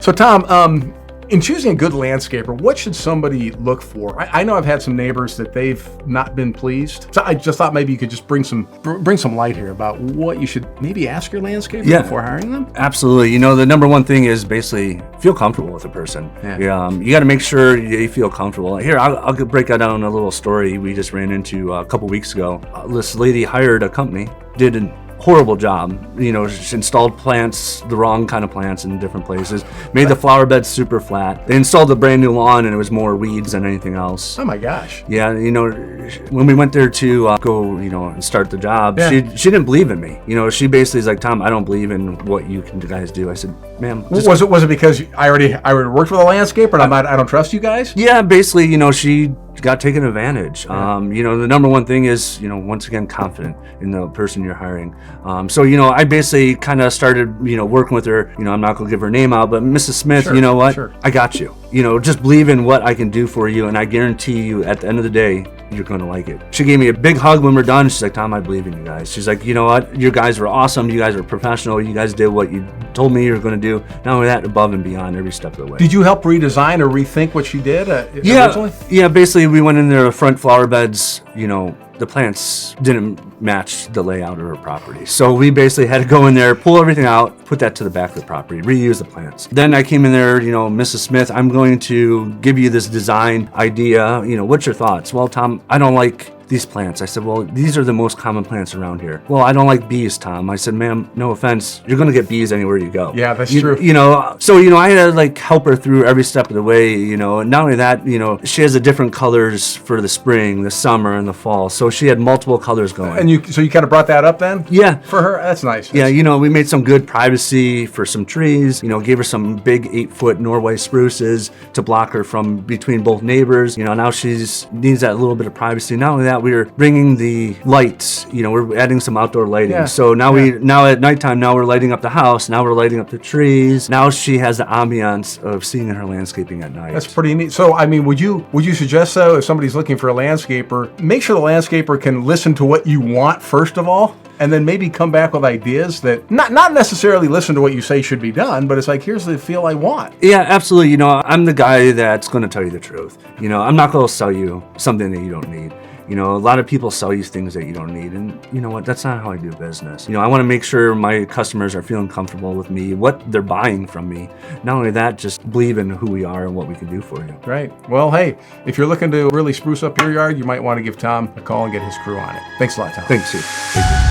So Tom, in choosing a good landscaper, what should somebody look for? I know I've had some neighbors that they've not been pleased. So I just thought maybe you could just bring some light here about what you should maybe ask your landscaper before hiring them. Absolutely. The number one thing is basically feel comfortable with the person. Yeah. You got to make sure you feel comfortable. Here, I'll break that down a little story we just ran into a couple weeks ago. This lady hired a company, did an horrible job. She installed plants, the wrong kind of plants in different places, made the flower beds super flat. They installed a brand new lawn and it was more weeds than anything else. Oh my gosh. Yeah, when we went there to go, and start the job, she didn't believe in me. She basically is like, Tom, I don't believe in what you guys do. I said, ma'am. Was it because I already worked with a landscaper and I don't trust you guys? Yeah, basically, she got taken advantage. The number one thing is, once again, confident in the person you're hiring. So I basically kind of started, working with her. I'm not gonna give her name out, but Mrs. Smith, Sure, you know what? sure. I got you. Just believe in what I can do for you, and I guarantee you, at the end of the day, you're gonna like it. She gave me a big hug when we're done. She's like, Tom, I believe in you guys. She's like, you know what? You guys were awesome. You guys were professional. You guys did what you told me you were gonna do. Not only that, above and beyond every step of the way. Did you help redesign or rethink what she did originally? Yeah, basically we went in there, the front flower beds, the plants didn't match the layout of her property. So we basically had to go in there, pull everything out, put that to the back of the property, reuse the plants. Then I came in there, Mrs. Smith, I'm going to give you this design idea. What's your thoughts? Well, Tom, I don't like these plants. I said, well, these are the most common plants around here. Well, I don't like bees, Tom. I said, ma'am, no offense. You're going to get bees anywhere you go. Yeah, that's true. So, I had to help her through every step of the way, and not only that, she has the different colors for the spring, the summer, and the fall. So she had multiple colors going. And so you kind of brought that up then? Yeah. For her? That's nice. Yeah, we made some good privacy for some trees, gave her some big 8-foot Norway spruces to block her from between both neighbors. Now she's needs that little bit of privacy. Not only that, we are bringing the lights, we're adding some outdoor lighting. Yeah. So now now at nighttime, now we're lighting up the house, now we're lighting up the trees. Now she has the ambiance of seeing her landscaping at night. That's pretty neat. So, would you suggest, though, if somebody's looking for a landscaper, make sure the landscaper can listen to what you want first of all, and then maybe come back with ideas that not necessarily listen to what you say should be done, but it's like, here's the feel I want. Yeah, absolutely. I'm the guy that's going to tell you the truth. I'm not going to sell you something that you don't need. A lot of people sell you things that you don't need, and you know what? That's not how I do business. I want to make sure my customers are feeling comfortable with me, what they're buying from me. Not only that, just believe in who we are and what we can do for you. Right. Well, hey, if you're looking to really spruce up your yard, you might want to give Tom a call and get his crew on it. Thanks a lot, Tom. Thanks, Steve. Thank you.